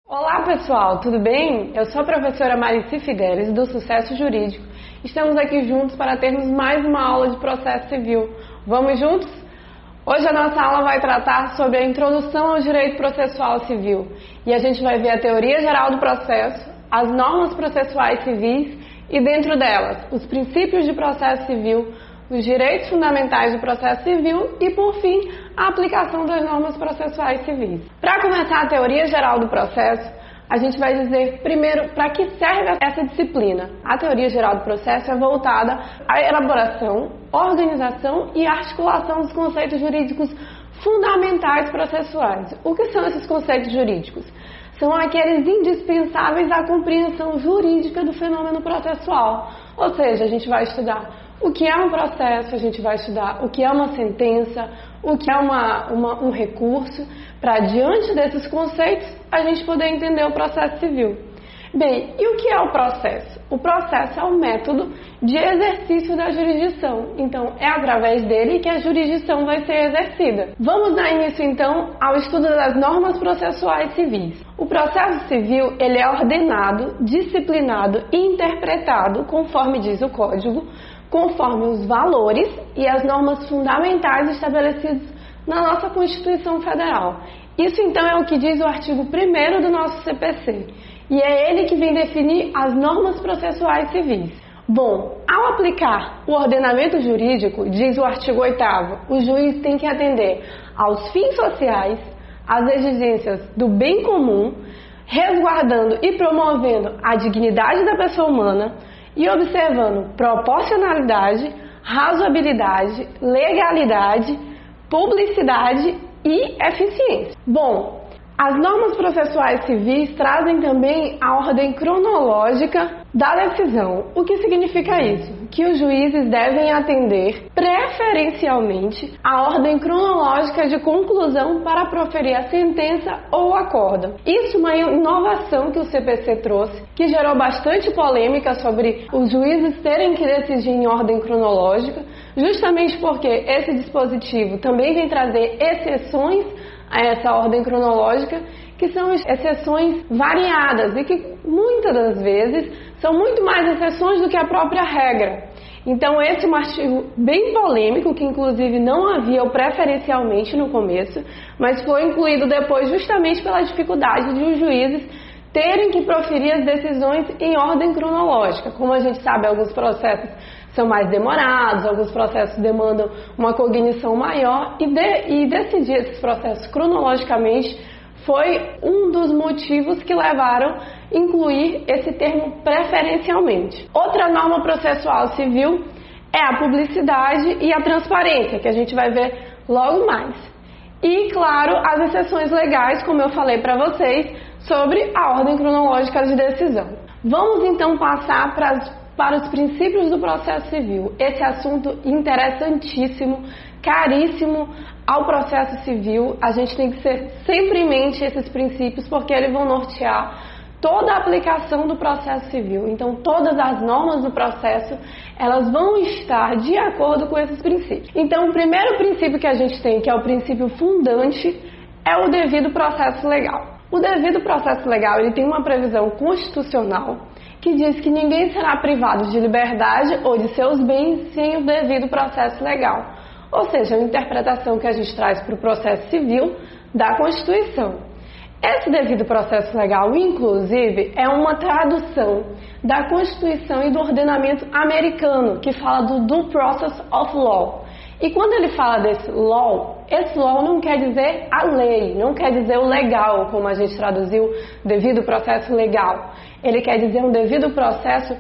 Olá pessoal, tudo bem? Eu sou a professora Marici Fidelis, do Sucesso Jurídico. Estamos aqui juntos para termos mais uma aula de processo civil. Vamos juntos? Hoje a nossa aula vai tratar sobre a introdução ao direito processual civil. E a gente vai ver a teoria geral do processo, as normas processuais civis e dentro delas, os princípios de processo civil, os direitos fundamentais do processo civil e, por fim, a aplicação das normas processuais civis. Para começar a teoria geral do processo, a gente vai dizer primeiro para que serve essa disciplina. A teoria geral do processo é voltada à elaboração, organização e articulação dos conceitos jurídicos fundamentais processuais. O que são esses conceitos jurídicos? São aqueles indispensáveis à compreensão jurídica do fenômeno processual. Ou seja, a gente vai estudar o que é um processo, a gente vai estudar o que é uma sentença, o que é um recurso, para diante desses conceitos a gente poder entender o processo civil. Bem, e o que é o processo? O processo é um método de exercício da jurisdição, então é através dele que a jurisdição vai ser exercida. Vamos dar início então ao estudo das normas processuais civis. O processo civil ele é ordenado, disciplinado e interpretado, conforme diz o Código, conforme os valores e as normas fundamentais estabelecidos na nossa Constituição Federal. Isso então é o que diz o artigo 1º do nosso CPC, e é ele que vem definir as normas processuais civis. Bom, ao aplicar o ordenamento jurídico, diz o artigo 8º, o juiz tem que atender aos fins sociais, às exigências do bem comum, resguardando e promovendo a dignidade da pessoa humana, e observando proporcionalidade, razoabilidade, legalidade, publicidade e eficiência. Bom, as normas processuais civis trazem também a ordem cronológica da decisão. O que significa isso? Que os juízes devem atender preferencialmente a ordem cronológica de conclusão para proferir a sentença ou acordo. Isso é uma inovação que o CPC trouxe, que gerou bastante polêmica sobre os juízes terem que decidir em ordem cronológica, justamente porque esse dispositivo também vem trazer exceções a essa ordem cronológica, que são exceções variadas e que muitas das vezes são muito mais exceções do que a própria regra. Então esse é um artigo bem polêmico, que inclusive não havia preferencialmente no começo, mas foi incluído depois justamente pela dificuldade de os juízes terem que proferir as decisões em ordem cronológica. Como a gente sabe, alguns processos são mais demorados, alguns processos demandam uma cognição maior e decidir esses processos cronologicamente foi um dos motivos que levaram a incluir esse termo preferencialmente. Outra norma processual civil é a publicidade e a transparência, que a gente vai ver logo mais. E, claro, as exceções legais, como eu falei para vocês, sobre a ordem cronológica de decisão. Vamos então passar para os princípios do processo civil. Esse assunto interessantíssimo, caríssimo ao processo civil. A gente tem que ter sempre em mente esses princípios, porque eles vão nortear toda a aplicação do processo civil. Então, todas as normas do processo, elas vão estar de acordo com esses princípios. Então, o primeiro princípio que a gente tem, que é o princípio fundante, é o devido processo legal. O devido processo legal, ele tem uma previsão constitucional que diz que ninguém será privado de liberdade ou de seus bens sem o devido processo legal. Ou seja, a interpretação que a gente traz para o processo civil da Constituição. Esse devido processo legal, inclusive, é uma tradução da Constituição e do ordenamento americano, que fala do Due Process of Law. E quando ele fala desse law, esse law não quer dizer a lei, não quer dizer o legal, como a gente traduziu, devido processo legal. Ele quer dizer um devido processo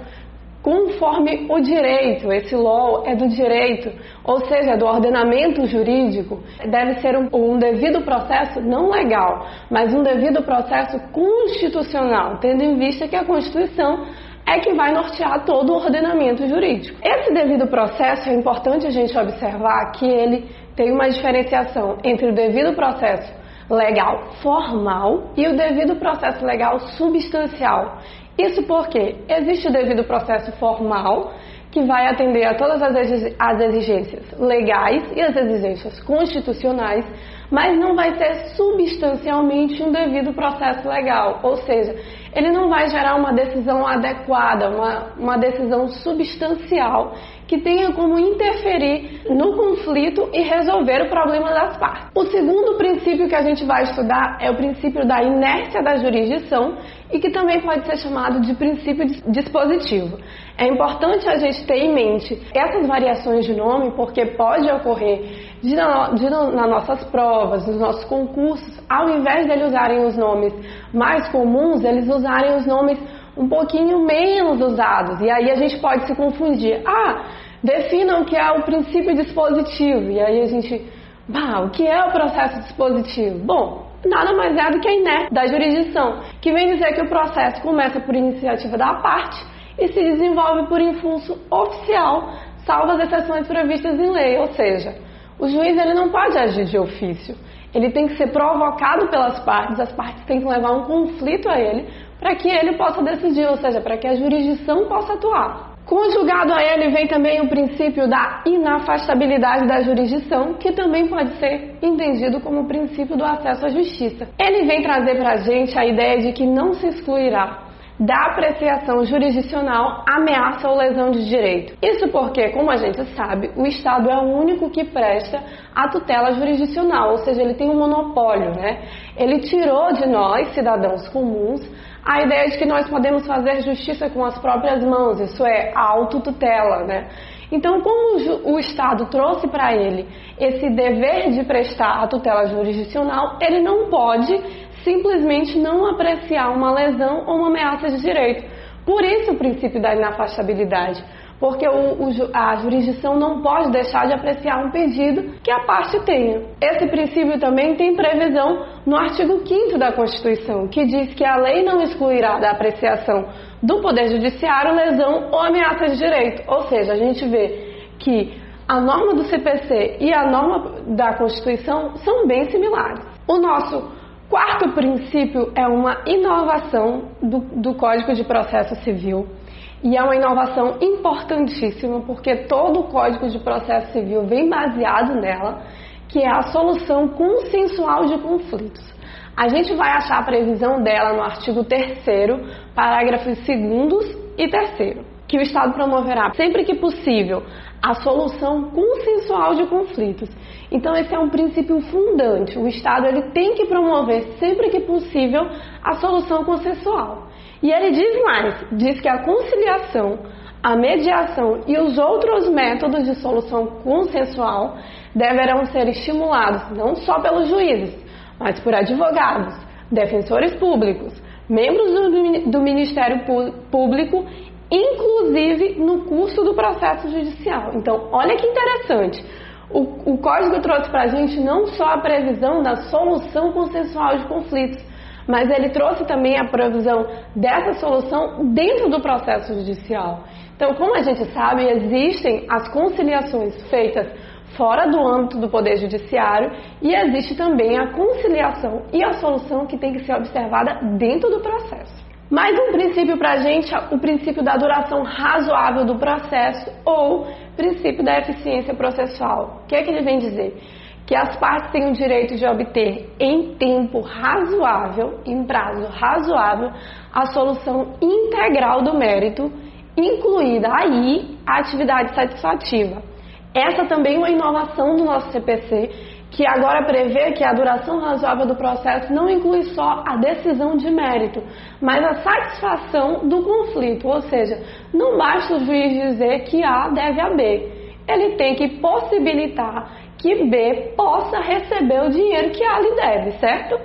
conforme o direito. Esse law é do direito, ou seja, do ordenamento jurídico. Deve ser um devido processo não legal, mas um devido processo constitucional, tendo em vista que a Constituição é que vai nortear todo o ordenamento jurídico. Esse devido processo, é importante a gente observar que ele tem uma diferenciação entre o devido processo legal formal e o devido processo legal substancial. Isso porque existe o devido processo formal, que que vai atender a todas as exigências legais e as exigências constitucionais, mas não vai ter substancialmente um devido processo legal, ou seja, ele não vai gerar uma decisão adequada, uma decisão substancial que tenha como interferir no conflito e resolver o problema das partes. O segundo princípio que a gente vai estudar é o princípio da inércia da jurisdição e que também pode ser chamado de princípio dispositivo. É importante a gente ter em mente essas variações de nome porque pode ocorrer nas nossas provas, nos nossos concursos, ao invés de eles usarem os nomes mais comuns, eles usarem os nomes um pouquinho menos usados. E aí a gente pode se confundir. Definam o que é o princípio dispositivo. E aí a gente, o que é o processo dispositivo? Bom, nada mais é do que a inércia da jurisdição, que vem dizer que o processo começa por iniciativa da parte e se desenvolve por impulso oficial, salvo as exceções previstas em lei, ou seja, o juiz ele não pode agir de ofício, ele tem que ser provocado pelas partes, as partes têm que levar um conflito a ele para que ele possa decidir, ou seja, para que a jurisdição possa atuar. Conjugado a ele vem também o princípio da inafastabilidade da jurisdição, que também pode ser entendido como o princípio do acesso à justiça. Ele vem trazer para a gente a ideia de que não se excluirá da apreciação jurisdicional ameaça ou lesão de direito. Isso porque, como a gente sabe, o Estado é o único que presta a tutela jurisdicional, ou seja, ele tem um monopólio, né? Ele tirou de nós, cidadãos comuns, a ideia de que nós podemos fazer justiça com as próprias mãos, isso é, a autotutela, né? Então, como o Estado trouxe para ele esse dever de prestar a tutela jurisdicional, ele não pode simplesmente não apreciar uma lesão ou uma ameaça de direito. Por isso o princípio da inafastabilidade, porque a jurisdição não pode deixar de apreciar um pedido que a parte tenha. Esse princípio também tem previsão no artigo 5º da Constituição, que diz que a lei não excluirá da apreciação do Poder Judiciário lesão ou ameaça de direito. Ou seja, a gente vê que a norma do CPC e a norma da Constituição são bem similares. O nosso quarto princípio é uma inovação do Código de Processo Civil. E é uma inovação importantíssima, porque todo o Código de Processo Civil vem baseado nela, que é a solução consensual de conflitos. A gente vai achar a previsão dela no artigo 3º, parágrafos 2º e 3º, que o Estado promoverá, sempre que possível, a solução consensual de conflitos. Então esse é um princípio fundante. O Estado ele tem que promover, sempre que possível, a solução consensual. E ele diz mais, diz que a conciliação, a mediação e os outros métodos de solução consensual deverão ser estimulados não só pelos juízes, mas por advogados, defensores públicos, membros do Ministério Público, inclusive no curso do processo judicial. Então, olha que interessante. O Código trouxe para a gente não só a previsão da solução consensual de conflitos, mas ele trouxe também a previsão dessa solução dentro do processo judicial. Então, como a gente sabe, existem as conciliações feitas fora do âmbito do Poder Judiciário e existe também a conciliação e a solução que tem que ser observada dentro do processo. Mais um princípio para a gente é o princípio da duração razoável do processo ou princípio da eficiência processual. O que é que ele vem dizer? Que as partes têm o direito de obter em tempo razoável, em prazo razoável, a solução integral do mérito, incluída aí a atividade satisfativa. Essa também é uma inovação do nosso CPC, que agora prevê que a duração razoável do processo não inclui só a decisão de mérito, mas a satisfação do conflito, ou seja, não basta o juiz dizer que A deve a B, ele tem que possibilitar que B possa receber o dinheiro que A lhe deve, certo?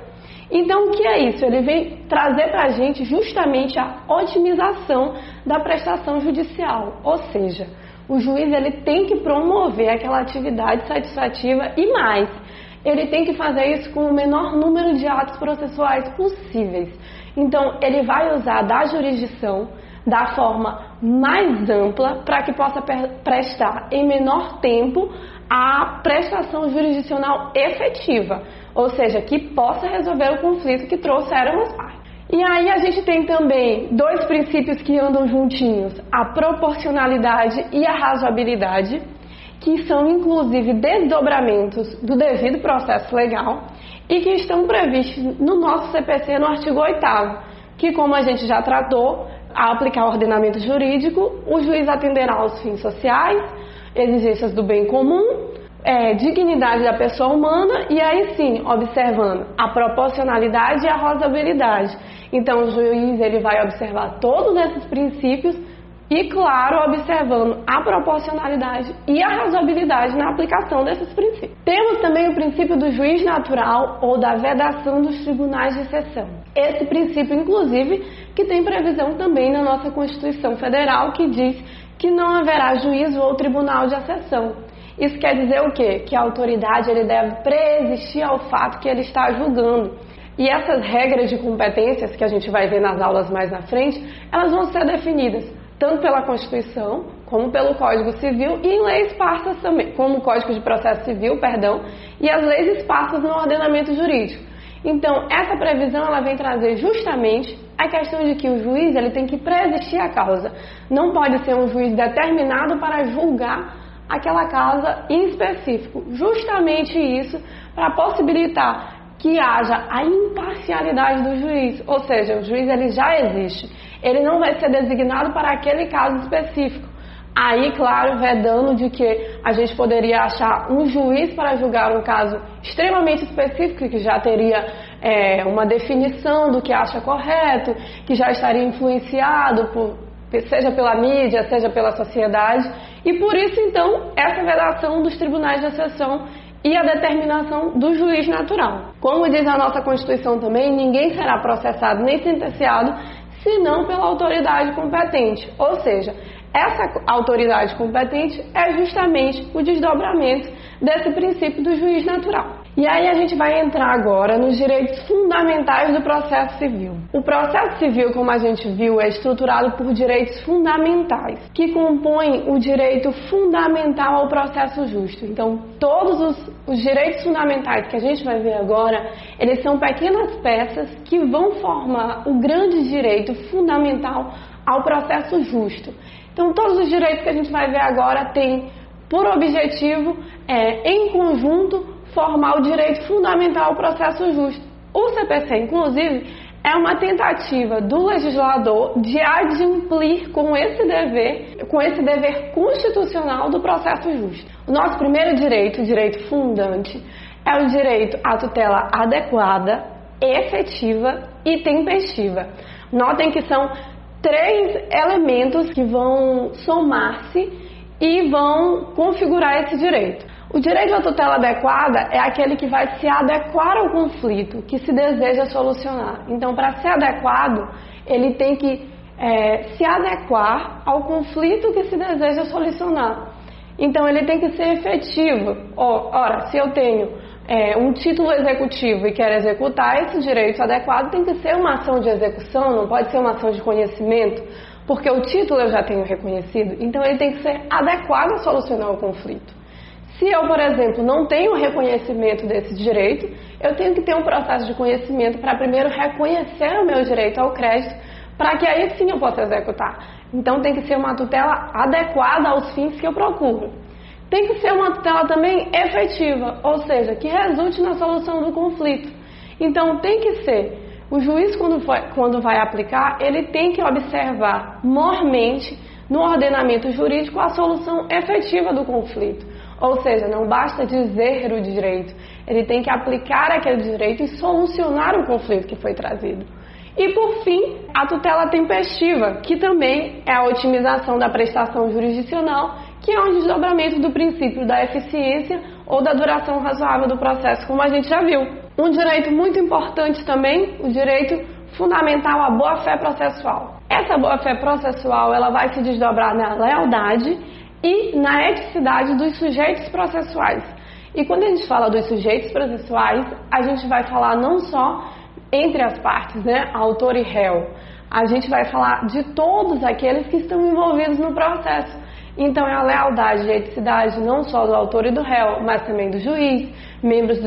Então, o que é isso? Ele vem trazer para a gente justamente a otimização da prestação judicial, ou seja, o juiz ele tem que promover aquela atividade satisfativa e mais, ele tem que fazer isso com o menor número de atos processuais possíveis. Então, ele vai usar da jurisdição da forma mais ampla para que possa prestar em menor tempo a prestação jurisdicional efetiva, ou seja, que possa resolver o conflito que trouxeram as partes. E aí a gente tem também dois princípios que andam juntinhos, a proporcionalidade e a razoabilidade, que são inclusive desdobramentos do devido processo legal e que estão previstos no nosso CPC no artigo 8º, que, como a gente já tratou, ao aplicar o ordenamento jurídico, o juiz atenderá aos fins sociais, exigências do bem comum, dignidade da pessoa humana e aí sim, observando a proporcionalidade e a razoabilidade. Então o juiz ele vai observar todos esses princípios e, claro, observando a proporcionalidade e a razoabilidade na aplicação desses princípios. Temos também o princípio do juiz natural ou da vedação dos tribunais de exceção. Esse princípio, inclusive, que tem previsão também na nossa Constituição Federal, que diz que não haverá juízo ou tribunal de exceção. Isso quer dizer o quê? Que a autoridade ele deve preexistir ao fato que ele está julgando. E essas regras de competências, que a gente vai ver nas aulas mais na frente, elas vão ser definidas tanto pela Constituição, como pelo Código Civil e em leis esparsas também, como o Código de Processo Civil, e as leis esparsas no ordenamento jurídico. Então, essa previsão ela vem trazer justamente a questão de que o juiz ele tem que preexistir à causa. Não pode ser um juiz determinado para julgar aquela causa em específico. Justamente isso para possibilitar que haja a imparcialidade do juiz, ou seja, o juiz ele já existe, ele não vai ser designado para aquele caso específico. Aí, claro, vedando de que a gente poderia achar um juiz para julgar um caso extremamente específico, que já teria uma definição do que acha correto, que já estaria influenciado seja pela mídia, seja pela sociedade, e por isso, então, essa vedação dos tribunais de exceção e a determinação do juiz natural. Como diz a nossa Constituição também, ninguém será processado nem sentenciado senão pela autoridade competente. Ou seja, essa autoridade competente é justamente o desdobramento desse princípio do juiz natural. E aí a gente vai entrar agora nos direitos fundamentais do processo civil. O processo civil, como a gente viu, é estruturado por direitos fundamentais, que compõem o direito fundamental ao processo justo. Então, todos os direitos fundamentais que a gente vai ver agora, eles são pequenas peças que vão formar o grande direito fundamental ao processo justo. Então, todos os direitos que a gente vai ver agora têm por objetivo, em conjunto, formar o direito fundamental ao processo justo. O CPC, inclusive, é uma tentativa do legislador de adimplir com esse dever constitucional do processo justo. O nosso primeiro direito, o direito fundante, é o direito à tutela adequada, efetiva e tempestiva. Notem que são 3 elementos que vão somar-se e vão configurar esse direito. O direito à tutela adequada é aquele que vai se adequar ao conflito que se deseja solucionar. Então, para ser adequado, ele tem que se adequar ao conflito que se deseja solucionar. Então, ele tem que ser efetivo. Ora, se eu tenho um título executivo e quero executar, esse direito adequado tem que ser uma ação de execução, não pode ser uma ação de conhecimento, porque o título eu já tenho reconhecido. Então, ele tem que ser adequado a solucionar o conflito. Se eu, por exemplo, não tenho reconhecimento desse direito, eu tenho que ter um processo de conhecimento para primeiro reconhecer o meu direito ao crédito, para que aí sim eu possa executar. Então tem que ser uma tutela adequada aos fins que eu procuro. Tem que ser uma tutela também efetiva, ou seja, que resulte na solução do conflito. Então tem que ser, o juiz quando vai aplicar, ele tem que observar mormente no ordenamento jurídico a solução efetiva do conflito. Ou seja, não basta dizer o direito, ele tem que aplicar aquele direito e solucionar o conflito que foi trazido. E por fim, a tutela tempestiva, que também é a otimização da prestação jurisdicional, que é um desdobramento do princípio da eficiência ou da duração razoável do processo, como a gente já viu. Um direito muito importante também, o direito fundamental à boa-fé processual. Essa boa-fé processual ela vai se desdobrar na lealdade e na eticidade dos sujeitos processuais. E quando a gente fala dos sujeitos processuais, a gente vai falar não só entre as partes, né, autor e réu. A gente vai falar de todos aqueles que estão envolvidos no processo. Então é a lealdade e a eticidade não só do autor e do réu, mas também do juiz, membros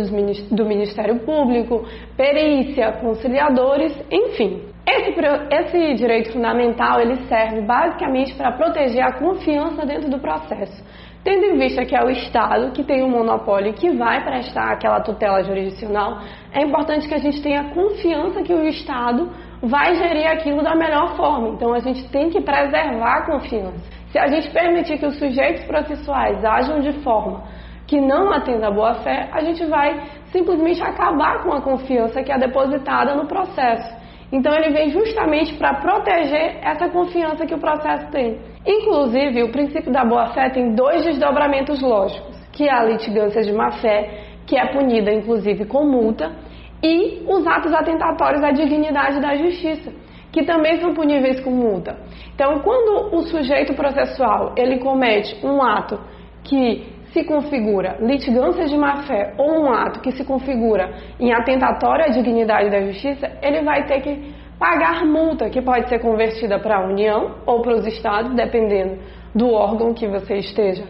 do Ministério Público, perícia, conciliadores, enfim. Esse direito fundamental ele serve basicamente para proteger a confiança dentro do processo, tendo em vista que é o Estado que tem o monopólio que vai prestar aquela tutela jurisdicional. É importante que a gente tenha confiança que o Estado vai gerir aquilo da melhor forma. Então a gente tem que preservar a confiança. Se a gente permitir que os sujeitos processuais ajam de forma que não atenda à boa-fé, a gente vai simplesmente acabar com a confiança que é depositada no processo. Então ele vem justamente para proteger essa confiança que o processo tem. Inclusive, o princípio da boa-fé tem 2 desdobramentos lógicos, que é a litigância de má-fé, que é punida inclusive com multa, e os atos atentatórios à dignidade da justiça, que também são puníveis com multa. Então, quando o sujeito processual ele comete um ato que se configura litigância de má-fé ou um ato que se configura em atentatório à dignidade da justiça, ele vai ter que pagar multa, que pode ser convertida para a União ou para os estados, dependendo do órgão que você esteja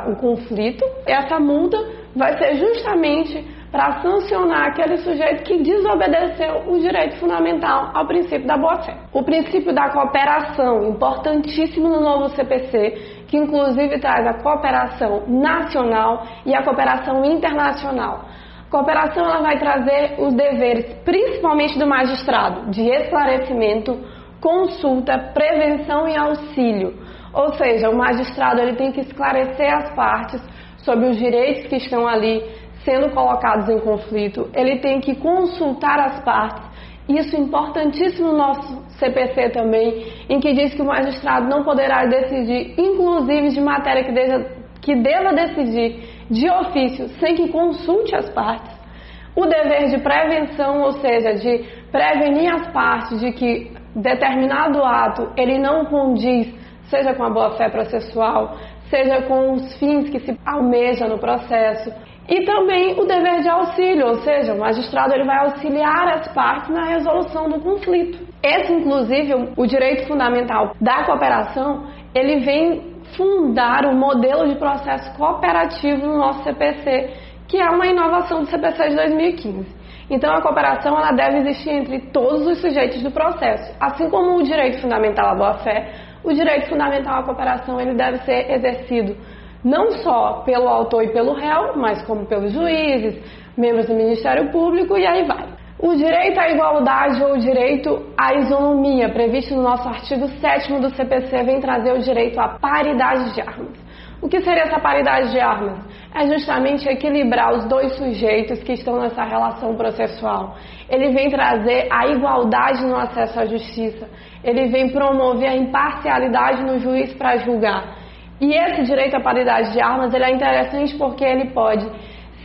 o conflito. Essa multa vai ser justamente para sancionar aquele sujeito que desobedeceu o direito fundamental ao princípio da boa-fé. O princípio da cooperação, importantíssimo no novo CPC, que inclusive traz a cooperação nacional e a cooperação internacional. A cooperação ela vai trazer os deveres, principalmente do magistrado, de esclarecimento, consulta, prevenção e auxílio. Ou seja, o magistrado ele tem que esclarecer as partes sobre os direitos que estão ali sendo colocados em conflito, ele tem que consultar as partes. Isso é importantíssimo no nosso CPC também, em que diz que o magistrado não poderá decidir, inclusive de matéria que deva decidir de ofício, sem que consulte as partes. O dever de prevenção, ou seja, de prevenir as partes de que determinado ato ele não condiz, seja com a boa-fé processual, seja com os fins que se almeja no processo. E também o dever de auxílio, ou seja, o magistrado ele vai auxiliar as partes na resolução do conflito. Esse, inclusive, o direito fundamental da cooperação, ele vem fundar o modelo de processo cooperativo no nosso CPC, que é uma inovação do CPC de 2015. Então, a cooperação ela deve existir entre todos os sujeitos do processo. Assim como o direito fundamental à boa-fé, o direito fundamental à cooperação ele deve ser exercido não só pelo autor e pelo réu, mas como pelos juízes, membros do Ministério Público e aí vai. O direito à igualdade ou o direito à isonomia, previsto no nosso artigo 7º do CPC, vem trazer o direito à paridade de armas. O que seria essa paridade de armas? É justamente equilibrar os dois sujeitos que estão nessa relação processual. Ele vem trazer a igualdade no acesso à justiça. Ele vem promover a imparcialidade no juiz para julgar. E esse direito à paridade de armas ele é interessante porque ele pode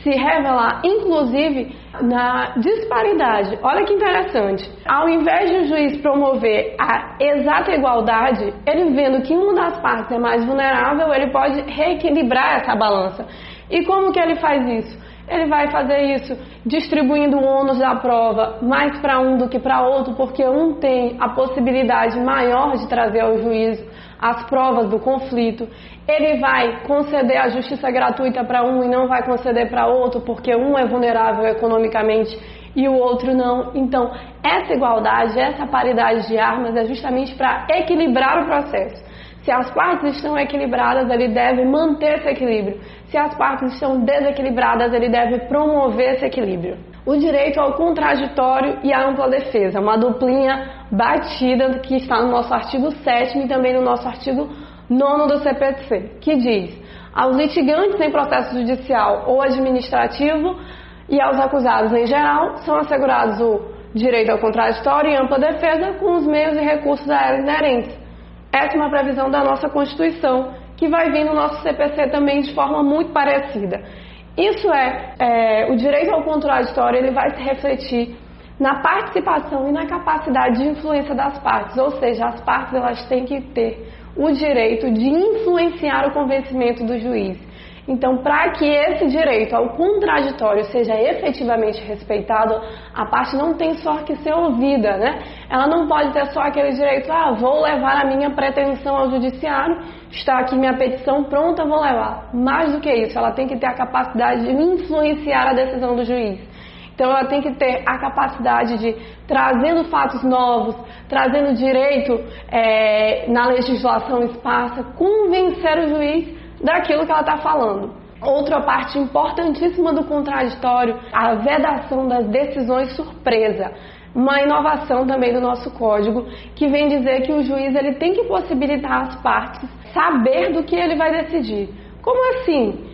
se revelar, inclusive, na disparidade. Olha que interessante. Ao invés de o juiz promover a exata igualdade, ele vendo que uma das partes é mais vulnerável, ele pode reequilibrar essa balança. E como que ele faz isso? Ele vai fazer isso distribuindo o ônus da prova mais para um do que para outro, porque um tem a possibilidade maior de trazer ao juízo as provas do conflito. Ele vai conceder a justiça gratuita para um e não vai conceder para outro, porque um é vulnerável economicamente e o outro não. Então, essa igualdade, essa paridade de armas é justamente para equilibrar o processo. Se as partes estão equilibradas, ele deve manter esse equilíbrio. Se as partes estão desequilibradas, ele deve promover esse equilíbrio. O direito ao contraditório e à ampla defesa, uma duplinha batida que está no nosso artigo 7º e também no nosso artigo 9º do CPC, que diz: aos litigantes em processo judicial ou administrativo e aos acusados em geral são assegurados o direito ao contraditório e ampla defesa com os meios e recursos a ela inerentes. Essa é uma previsão da nossa Constituição, que vai vir no nosso CPC também de forma muito parecida. Isso o direito ao contraditório ele vai se refletir na participação e na capacidade de influência das partes, ou seja, as partes elas têm que ter o direito de influenciar o convencimento do juiz. Então, para que esse direito ao contraditório seja efetivamente respeitado, a parte não tem só que ser ouvida, né? Ela não pode ter só aquele direito, vou levar a minha pretensão ao judiciário, está aqui minha petição pronta, vou levar. Mais do que isso, ela tem que ter a capacidade de influenciar a decisão do juiz. Então, ela tem que ter a capacidade de, trazendo fatos novos, trazendo direito na legislação esparsa, convencer o juiz daquilo que ela está falando. Outra parte importantíssima do contraditório, a vedação das decisões surpresa. Uma inovação também do nosso código, que vem dizer que o juiz ele tem que possibilitar às partes saber do que ele vai decidir. Como assim?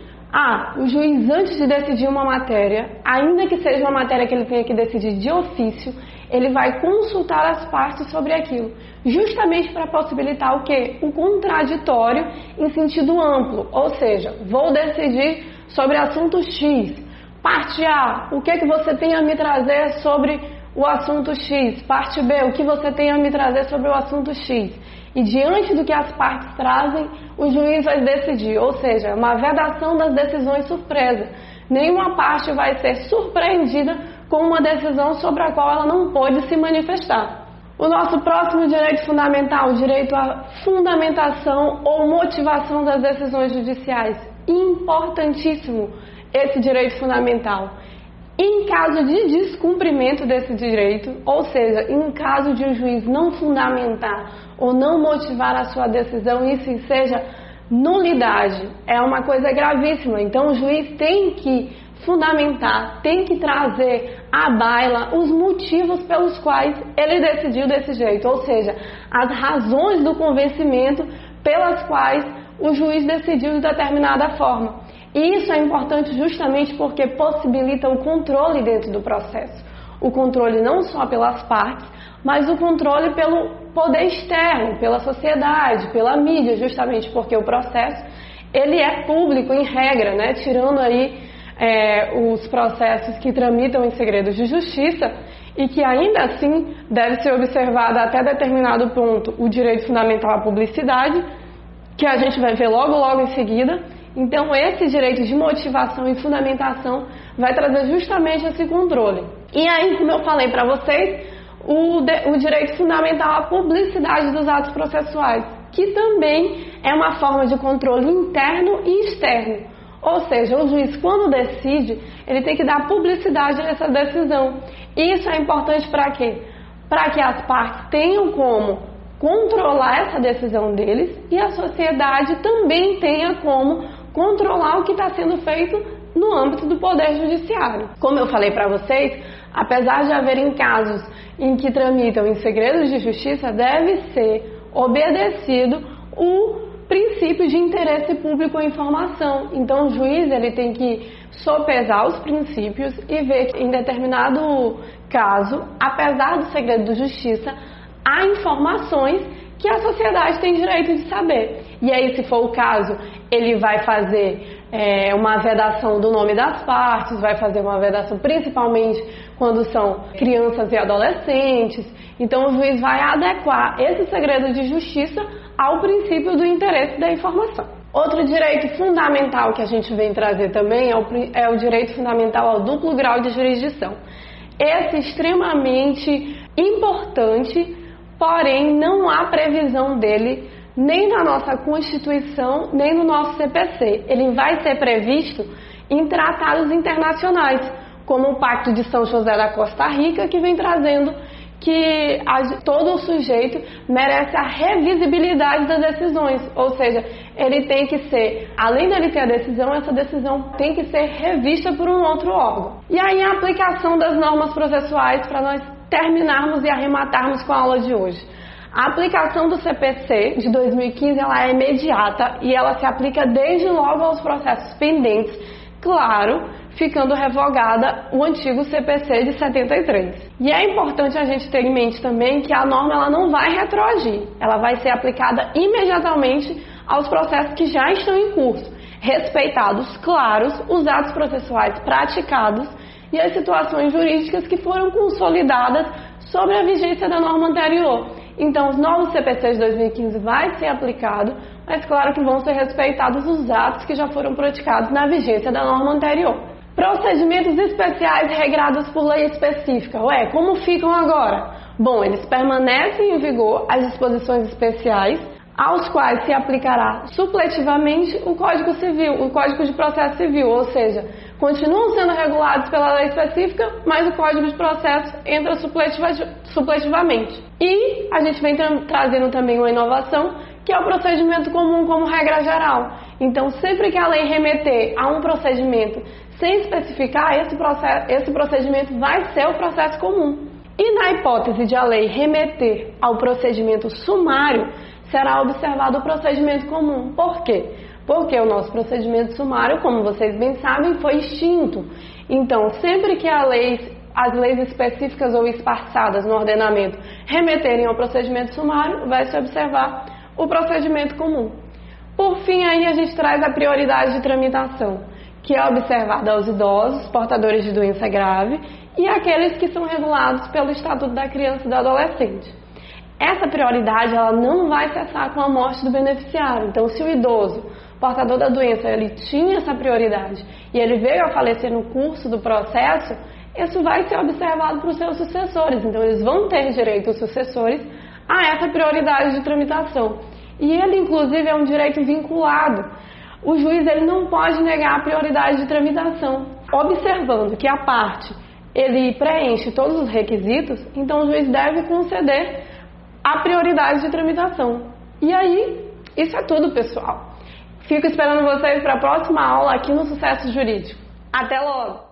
O juiz, antes de decidir uma matéria, ainda que seja uma matéria que ele tenha que decidir de ofício, ele vai consultar as partes sobre aquilo, justamente para possibilitar o quê? O contraditório em sentido amplo, ou seja, vou decidir sobre assunto X. Parte A, o que você tem a me trazer sobre o assunto X? Parte B, o que você tem a me trazer sobre o assunto X? E diante do que as partes trazem, o juiz vai decidir, ou seja, uma vedação das decisões surpresa. Nenhuma parte vai ser surpreendida com uma decisão sobre a qual ela não pode se manifestar. O nosso próximo direito fundamental, o direito à fundamentação ou motivação das decisões judiciais. Importantíssimo esse direito fundamental. Em caso de descumprimento desse direito, ou seja, em caso de o juiz não fundamentar ou não motivar a sua decisão, isso seja nulidade. É uma coisa gravíssima. Então, o juiz tem que fundamentar, tem que trazer à baila os motivos pelos quais ele decidiu desse jeito, ou seja, as razões do convencimento pelas quais o juiz decidiu de determinada forma. E isso é importante justamente porque possibilita o controle dentro do processo. O controle não só pelas partes, mas o controle pelo poder externo, pela sociedade, pela mídia, justamente porque o processo ele é público em regra, né? Tirando aí os processos que tramitam em segredos de justiça e que ainda assim deve ser observado até determinado ponto o direito fundamental à publicidade, que a gente vai ver logo em seguida. Então esse direito de motivação e fundamentação vai trazer justamente esse controle. E aí, como eu falei para vocês, o direito fundamental à publicidade dos atos processuais, que também é uma forma de controle interno e externo. Ou seja, o juiz, quando decide, ele tem que dar publicidade a essa decisão. Isso é importante para quê? Para que as partes tenham como controlar essa decisão deles e a sociedade também tenha como controlar o que está sendo feito no âmbito do Poder Judiciário. Como eu falei para vocês, apesar de haverem casos em que tramitam em segredos de justiça, deve ser obedecido o princípio de interesse público em informação. Então, o juiz ele tem que sopesar os princípios e ver que, em determinado caso, apesar do segredo de justiça, há informações que a sociedade tem direito de saber. E aí, se for o caso, ele vai fazer uma vedação do nome das partes, vai fazer uma vedação principalmente quando são crianças e adolescentes. Então, o juiz vai adequar esse segredo de justiça ao princípio do interesse da informação. Outro direito fundamental que a gente vem trazer também é o direito fundamental ao duplo grau de jurisdição. Esse é extremamente importante, porém não há previsão dele nem na nossa Constituição, nem no nosso CPC. Ele vai ser previsto em tratados internacionais, como o Pacto de São José da Costa Rica, que vem trazendo que todo sujeito merece a revisibilidade das decisões, ou seja, ele tem que ser, além dele ter a decisão, essa decisão tem que ser revista por um outro órgão. E aí a aplicação das normas processuais para nós terminarmos e arrematarmos com a aula de hoje. A aplicação do CPC de 2015 ela é imediata e ela se aplica desde logo aos processos pendentes, claro, ficando revogada o antigo CPC de 73. E é importante a gente ter em mente também que a norma ela não vai retroagir, ela vai ser aplicada imediatamente aos processos que já estão em curso, respeitados, claros, os atos processuais praticados e as situações jurídicas que foram consolidadas sobre a vigência da norma anterior. Então, os novos CPCs de 2015 vai ser aplicado, mas claro que vão ser respeitados os atos que já foram praticados na vigência da norma anterior. Procedimentos especiais regrados por lei específica. Como ficam agora? Bom, eles permanecem em vigor as disposições especiais, aos quais se aplicará supletivamente o Código Civil, o Código de Processo Civil, ou seja, continuam sendo regulados pela lei específica, mas o Código de Processo entra supletivamente. E a gente vem trazendo também uma inovação, que é o procedimento comum como regra geral. Então, sempre que a lei remeter a um procedimento sem especificar, esse procedimento vai ser o processo comum. E na hipótese de a lei remeter ao procedimento sumário, será observado o procedimento comum. Por quê? Porque o nosso procedimento sumário, como vocês bem sabem, foi extinto. Então, sempre que as leis específicas ou esparçadas no ordenamento remeterem ao procedimento sumário, vai se observar o procedimento comum. Por fim, aí a gente traz a prioridade de tramitação, que é observada aos idosos, portadores de doença grave e aqueles que são regulados pelo Estatuto da Criança e do Adolescente. Essa prioridade ela não vai cessar com a morte do beneficiário. Então, se o idoso, portador da doença, ele tinha essa prioridade e ele veio a falecer no curso do processo, isso vai ser observado para os seus sucessores. Então, eles vão ter direito, os sucessores, a essa prioridade de tramitação. E ele, inclusive, é um direito vinculado. O juiz ele não pode negar a prioridade de tramitação. Observando que a parte ele preenche todos os requisitos, então o juiz deve conceder a prioridade de tramitação. E aí, isso é tudo, pessoal. Fico esperando vocês para a próxima aula aqui no Sucesso Jurídico. Até logo!